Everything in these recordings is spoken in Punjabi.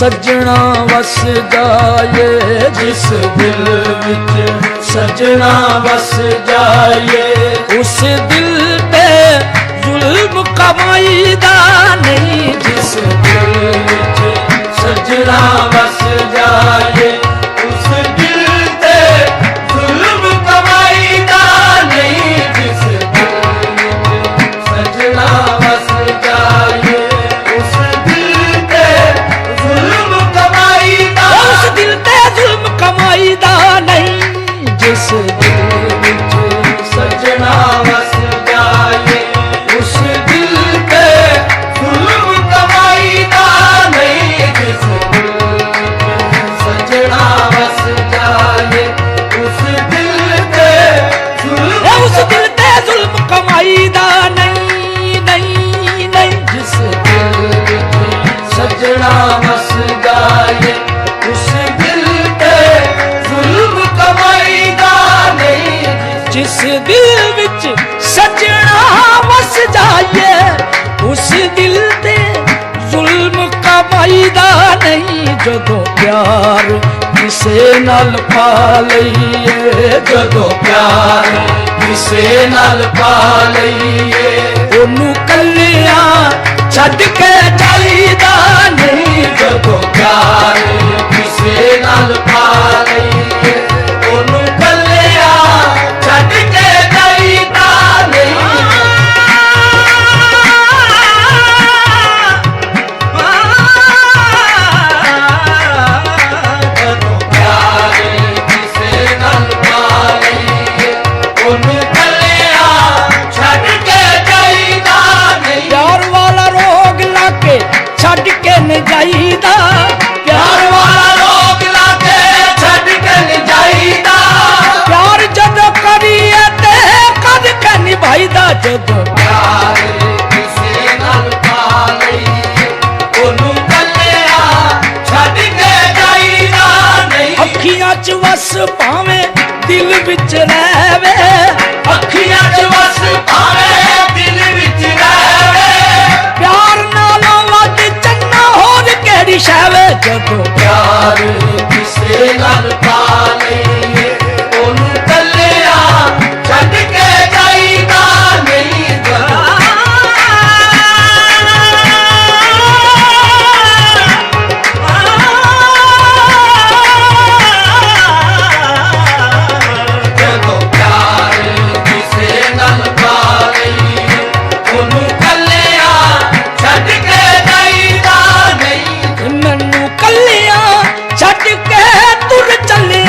सजना वस जाए, जिस दिल विच सजना वस जाए, उस दिल पे जुल्म कमाईदा नहीं। जिस दिल विच सजना वस जाए, उस दिल ते जुल्म कमाईदा नहीं। जिस दिल विच सजना वस जाए, उस दिल ते जुल्म कमाईदा, उस दिल ते जुल्म कमाईदा नहीं। जिस दिल विच सजना वस जाए, उस दिल ते जुल्म कमाईदा नहीं। जिस दिल विच सजना वस जाए, उस दिल ते जुल्म, उस दिल ते जुल्म कमाईदा नहीं, नहीं, नहीं। जिस दिल विच सजना वस जाए, उस दिल ते जुल्म कमाईदा नहीं। जिस दिल विच सजना वस जाए, उस दिल ते जुल्म कमाईदा नहीं। जदों प्यार किसे नाल पा लईए, जदों प्यार किसे नाल पा लईए, ओनू कल्लिया छड्ड के जाईदा नहीं। जदों प्यार किसे नाल पा लईए, ओनू कल्लिया छड्ड के जाईदा नहीं। जदों प्यार किसे नाल पा लईए, ओनू कल्लिया छड्ड के जाईदा नहीं। प्यार वाला रोग लाके छड्ड के न जाईदा, प्यार वाला रोग लाके छड्ड के नहीं जाईदा। प्यार जदों करिए ते कद के निभाईदा। जदों प्यार किसे नाल पा लईए, ओनू कल्लिया छड्ड के जाईदा नहीं। अखियां च वस भावें दिल विच रहवे, अखियां च वस भावे दिल विच रहवे, प्यार नालों वध चन्ना होर केड़ी शै वे। जदों प्यार किसे नाल पा लईए, ओनू कल्लिया छड्ड के जाईदा नहीं। जदों प्यार किसे नाल पा लईए, ओनू कल्लिया छड्ड के जाईदा नहीं। मैनू कल्लियां छड्ड के तुर चले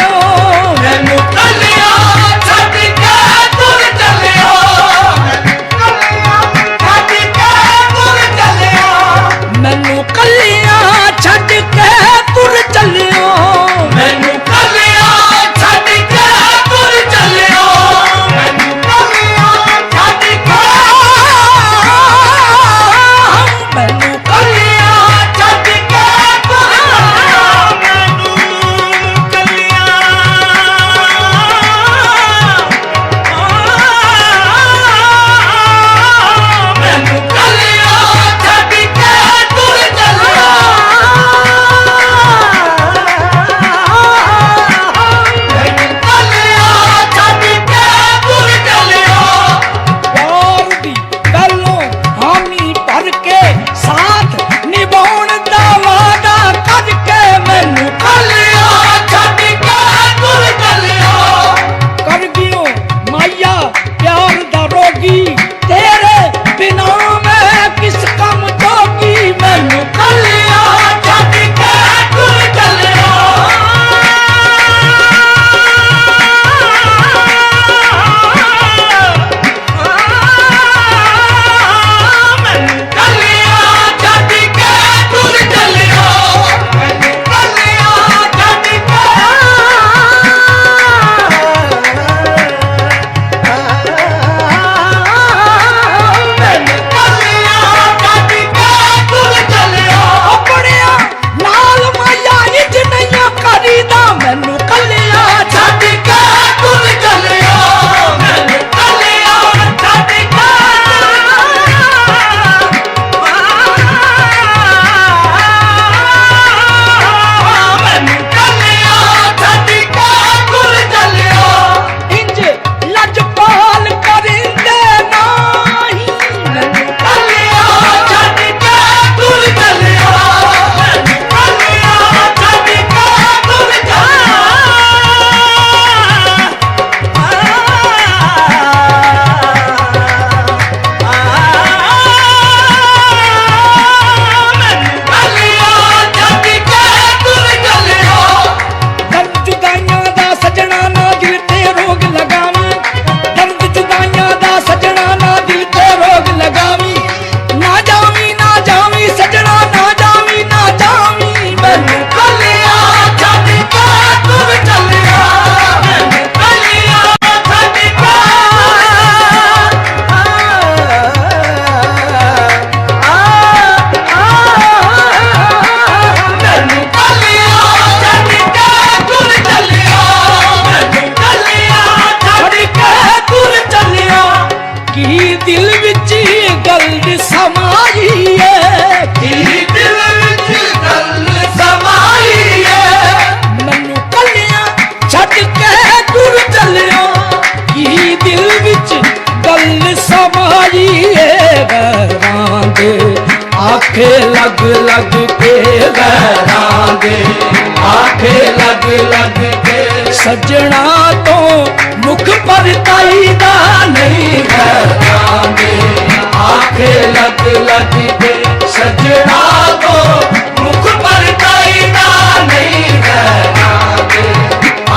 ਲੱਗ ਕੇ ਲਹਿਰਾਂ ਦੇ ਆਖੇ ਲੱਗ ਲੱਗ ਕੇ ਸੱਜਣਾ ਤੋਂ ਮੁਖ ਪਰਤਾਈ ਦਾ ਨਹੀਂ ਲਹਿਰਾਂ ਦੇ ਆਖੇ ਲੱਗ ਲੱਗ ਕੇ ਸੱਜਣਾ ਤੋਂ ਮੁਖ ਪਰਤਾਈ ਦਾ ਨਹੀਂ ਲਹਿਰਾਂ ਦੇ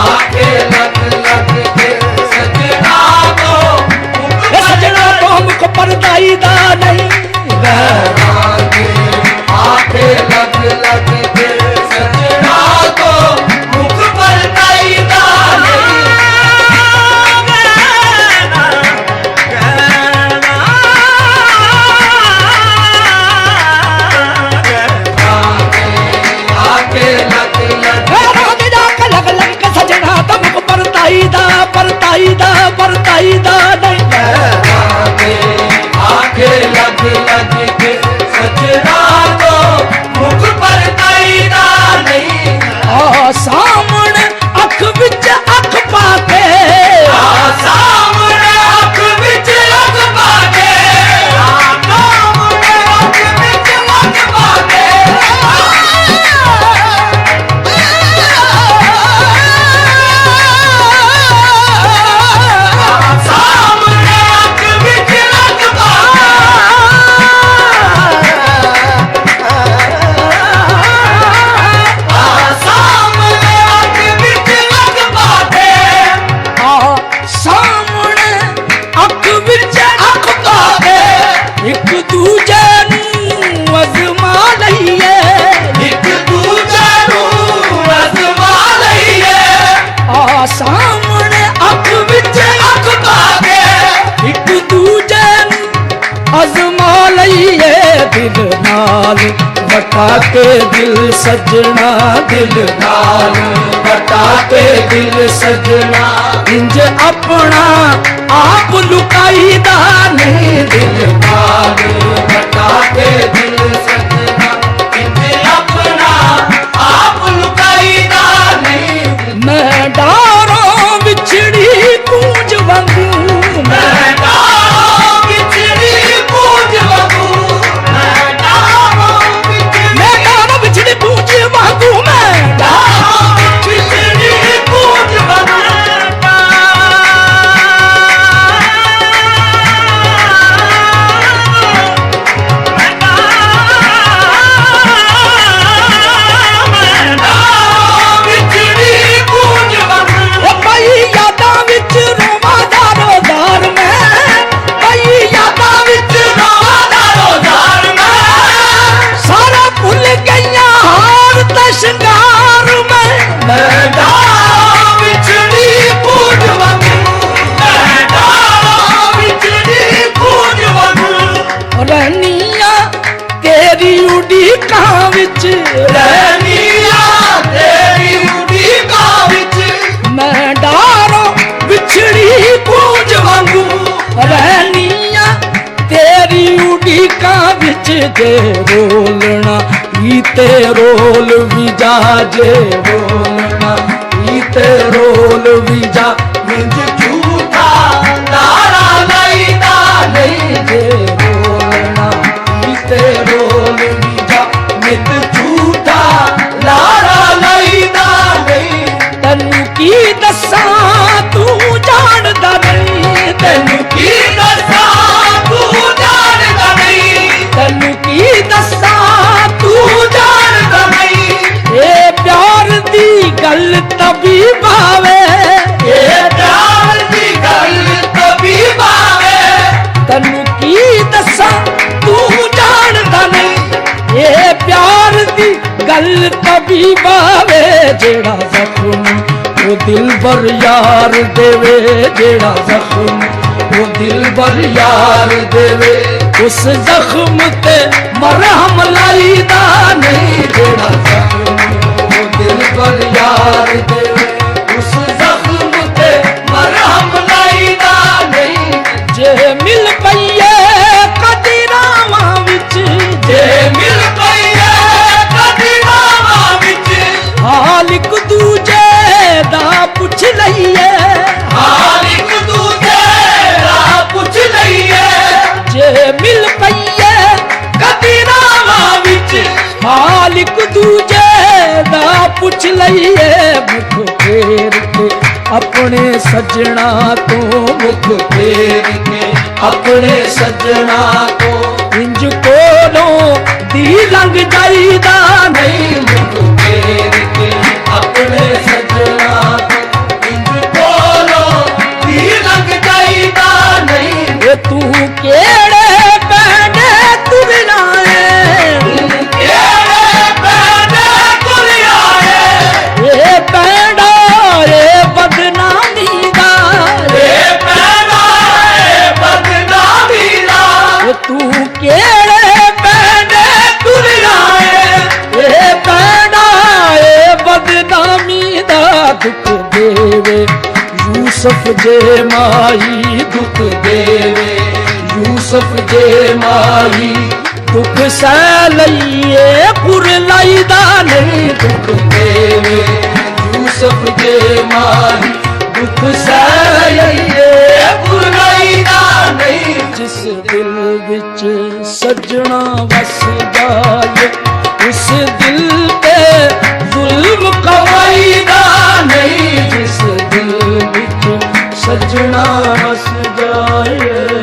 ਆਖੇ ਲੱਗ ਲੱਗ ਕੇ ਸੱਜਣਾ ਤੋਂ ਮੁਖ ਇਹ ਸੱਜਣਾ ਤੋਂ ਮੁਖ ਪਰਤਾਈ ਦਾ ਨਹੀਂ ਲਹਿਰਾਂ ਦੇ ਆਖੇ ਲੱਗ ਲੱਗ ਕੇ ਸੱਜਣਾ ਤੋਂ ਮੁਖ ਪਰਤਾਈ ਦਾ ਆਖੇ ਲੱਗ ਲੱਗ ਰਾਤ ਜਾ ਕੇ ਲਗ ਲਗ ਕੇ ਸੱਜਣਾ ਤੋਂ ਮੁਖ ਪਰਤਾਈ ਦਾ ਪਰਤਾਈ ਦਾ ਪਰਤਾਈ ਦਾ ਨਹੀਂ ਲਹਿਰਾਂ ਦੇ ਆਖੇ ਲੱਗ ਲੱਗ ਕੇ ਸੱਜਣਾ ਤੋਂ ਮੁਖ ਪਰਤਾਈ ਦਾ ਨਹੀਂ ਆ ਸਾਹਮਣੇ ਅੱਖ ਵਿੱਚ ਅੱਖ ਪਾ ਕੇ ਆ ਸਾਹਮਣੇ ਅੱਖ ਵਿੱਚ ਅੱਖ ਪਾ ਕੇ ਆ ਸਾਹਮਣੇ ਅੱਖ ਵਿੱਚ ਅੱਖ ਪਾ ਕੇ ਸਾਹਮਣੇ ਅੱਖ ਵਿੱਚ ਅੱਖ ਪਾ ਆ ਸਾਹਮਣੇ ਅੱਖ ਵਿੱਚ ਅੱਖ ਪਾ ਕੇ ਆ ਸਾਹਮਣੇ ਅੱਖ ਵਿੱਚ ਅੱਖ ਪਾ ਕੇ ਇੱਕ ਦੂਜੇ ਨੂੰ ਅਜ਼ਮਾ ਲਈਏ ਇੱਕ ਦੂਜੇ ਨੂੰ ਅਜ਼ਮਾ ਲਈਏ ਆ ਸਾਹਮਣੇ ਅੱਖ ਵਿੱਚ ਅੱਖ ਪਾ ਕੇ ਇੱਕ ਦੂਜੇ ਨੂੰ ਅਜ਼ਮਾ ਲਈਏ ਦਿਲ ਨਾਲ ਵਟਾ ਕੇ ਦਿਲ ਸੱਜਣਾ ਦਿਲ ਨਾਲ ਵਟਾ ਕੇ ਦਿਲ ਸਜਣਾ ਇੰਜ ਆਪਣਾ ਆਪ ਲੁਕਾਈਦਾ ਨਹੀਂ ਦਿਲ ਨਾਲ ਵਟਾ ਕੇ ਦਿਲ ਸਜਣਾ ਕਿੰਨੇ ਆਪਣਾ ਆਪ ਲੁਕਾਈਦਾ ਨਹੀਂ ਮੈਂ ਡਾਰੋਂ ਵਿਛੜੀ ਕੂੰਜ ਵਾਂਗੂ ਮੈਂ ਡਾਰੋਂ ਵਿਛੜੀ ਪੂਜ ਵਾਂਗੂ ਮੈਂ ਡਾਰੋਂ ਵਿਛੜੀ ਕੂੰਜ ਵਾਂਗੂ ਮੈਂ ਡਾਰੋਂ ਵਿਛੜੀ ਪੂਜ ਵਾਂਗੂ ਵਿਛੜੀ ਪੂਜ ਵਾਂਗੂ ਉਹ ਪਈ ਯਾਦਾਂ ਵਿੱਚ ਰੋਵਾਂ ਦਾਰੋ-ਦਾਰ ਮੈਂ ਪਈ ਯਾਦਾਂ ਵਿੱਚ ਰੋਵਾਂ ਦਾਰੋ-ਦਾਰ ਮੈਂ ਸਾਰਾ ਭੁੱਲ ਗਈਆਂ ਹਾਰ ਤੇ ਸ਼ਿੰਗਾਰ ਮੈਂ ਡਾਰੋਂ ਵਿਛੜੀ ਪੂਜ ਵਾਂਗੂ ਮੈਂ ਡਾਰੋਂ ਵਿਛੜੀ ਪੂਜ ਵਾਂਗੂ ਰਹਿਨੀਆਂ ਤੇਰੀ ਉਡੀਕਾਂ ਵਿੱਚ ਰਹਿਨੀਆਂ ਤੇਰੀ ਉਡੀਕਾਂ ਵਿੱਚ ਮੈਂ ਡਾਰੋਂ ਵਿਛੜੀ ਪੂੰਜ ਵਾਂਗੂ ਰਹਿਨੀਆਂ ਤੇਰੀ ਉਡੀਕਾਂ ਵਿੱਚ ਜੇ ਰੋਲਣਾ ਈ ਤੇ ਰੋਲ ਵੀ ਜਾ ਜੇ ਰੋਲਣਾ ਈ ਤੇ ਰੋਲ ਵੀ ਜਾ ਮਿੰਜ ਝੂਠਾ ਤਾਰਾ ਲਈਦਾ ਨਹੀਂ ਜੇ ਰੋਲਣਾ ਈ ਤੇ ਰੋਲ ਵੀ ਜਾ ਮਿੰਜ ਝੂਠਾ ਲਾਰਾ ਲਈਦਾ ਨਹੀਂ ਤੈਨੂੰ ਕੀ ਦੱਸਾਂ ਤੂੰ ਜਾਣਦਾ ਨਹੀਂ ਤੈਨੂੰ ਕੀ ਦੱਸਾਂ ਤੂੰ ਜਾਣਦਾ ਨਹੀਂ ਤੈਨੂੰ ਕੀ ਦੱਸਾਂ ਤੂੰ ਜਾਣਦਾ ਨਹੀਂ ਇਹ ਪਿਆਰ ਦੀ ਗੱਲ ਤਬੀ ਭਾਵੇ ਇਹ ਪਿਆਰ ਦੀ ਗੱਲ ਕਬੀ ਬਾਵੇ ਤੈਨੂੰ ਕੀ ਦੱਸਾਂ ਤੂੰ ਜਾਣਦਾ ਨਹੀਂ ਇਹ ਪਿਆਰ ਦੀ ਗੱਲ ਤਬੀ ਭਾਵੇ ਜਿਹੜਾ ਜ਼ਖਮ ਉਹ ਦਿਲਬਰ ਯਾਰ ਦੇਵੇ ਜਿਹੜਾ ਜ਼ਖਮ ਉਹ ਦਿਲਬਰ ਯਾਰ ਦੇਵੇ ਉਸ ਜ਼ਖਮ ਤੇ ਮਰਹਮ ਲਾਈਦਾ ਨਹੀਂ ਜਿਹੜਾ ਜ਼ਖਮ ਉਹ ਦਿਲ ਪਰ ਯਾਰ ਦੇਵੇ ਉਸ ਜ਼ਖਮ ਤੇ ਮਰਹਮ ਲਾਈਦਾ ਨਹੀਂ ਜੇ ਮਿਲ ਪਈਏ ਕਦੀ ਰਾਵਾਂ ਵਿੱਚ ਜੇ ਮਿਲ ਪਈਏ ਕਦੀ ਰਾਵਾਂ ਵਿੱਚ ਹਾਲ ਇੱਕ ਦੂਜੇ ਦਾ ਪੁੱਛ ਲਈਏ ਹਾਲ ਇੱਕ ਦੂਜੇ ਦਾ ਪੁੱਛ ਲਈਏ ਜੇ ਮਿਲ ਪਈਏ ਕਦੀ ਰਾਵਾਂ ਵਿੱਚ ਹਾਲ ਇੱਕ ਦੂਜੇ ਦਾ ਪੁੱਛ ਲਈਏ ਮੁਖ ਫੇਰ ਕੇ ਆਪਣੇ ਸੱਜਣਾ ਤੋਂ ਮੁਖ ਫੇਰ ਕੇ ਆਪਣੇ ਸੱਜਣਾ ਤੋਂ ਇੰਜ ਕੋਲੋਂ ਦੀ ਲੰਘ ਜਾਈਦਾ ਨਹੀਂ ਮੁਖ ਫੇਰ ਕੇ ਆਪਣੇ ਸੱਜਣਾ ਤੋਂ ਇੰਜ ਕੋਲੋਂ ਦੀ ਲੰਘ ਜਾਈਦਾ ਨਹੀਂ ਇਹ ਤੂੰ ਕਿਹੜੇ ਪੈਂਡੇ ਤੁਰਨਾ ਏ ਤੂੰ ਕਿਹੜੇ ਪੈਂਡੇ ਤੁਰਿਆ ਏ ਇਹ ਪੈਂਡਾ ਏ ਬਦਨਾਮੀ ਦਾ ਇਹ ਪੈਂਡਾ ਏ ਬਦਨਾਮੀ ਦਾ ਇਹ ਤੂੰ ਕਿਹੜੇ ਪੈਂਡੇ ਤੁਰਨਾ ਏ ਇਹ ਪੈਂਡਾ ਏ ਬਦਨਾਮੀ ਦਾ ਦੁੱਖ ਦੇਵੇ ਯੂਸਫ ਜੇ ਮਾਈ ਦੁੱਖ ਦੇਵੇ ਯੂਸਫ ਜੇ ਮਾਹੀ ਦੁੱਖ ਸਹਿ ਲਈਏ ਪੁਰ ਲਾਈਦਾ ਨਹੀਂ ਦੁੱਖ ਦੇਵੇ ਯੂਸਫ ਜੇ ਮਾਹੀ ਦੁੱਖ ਸਹਿ ਲਈਏ ਪੁਰਨਾਈ ਦਾ ਨਹੀਂ ਜਿਸ ਦਿਲ ਵਿੱਚ ਸੱਜਣਾ ਵਸ ਜਾਏ ਉਸ ਦਿਲ ਤੇ ਜ਼ੁਲਮ ਕਮਾਈ ਦਾ ਨਹੀਂ ਜਿਸ ਦਿਲ ਵਿੱਚ ਸੱਜਣਾ ਵਸ ਜਾਏ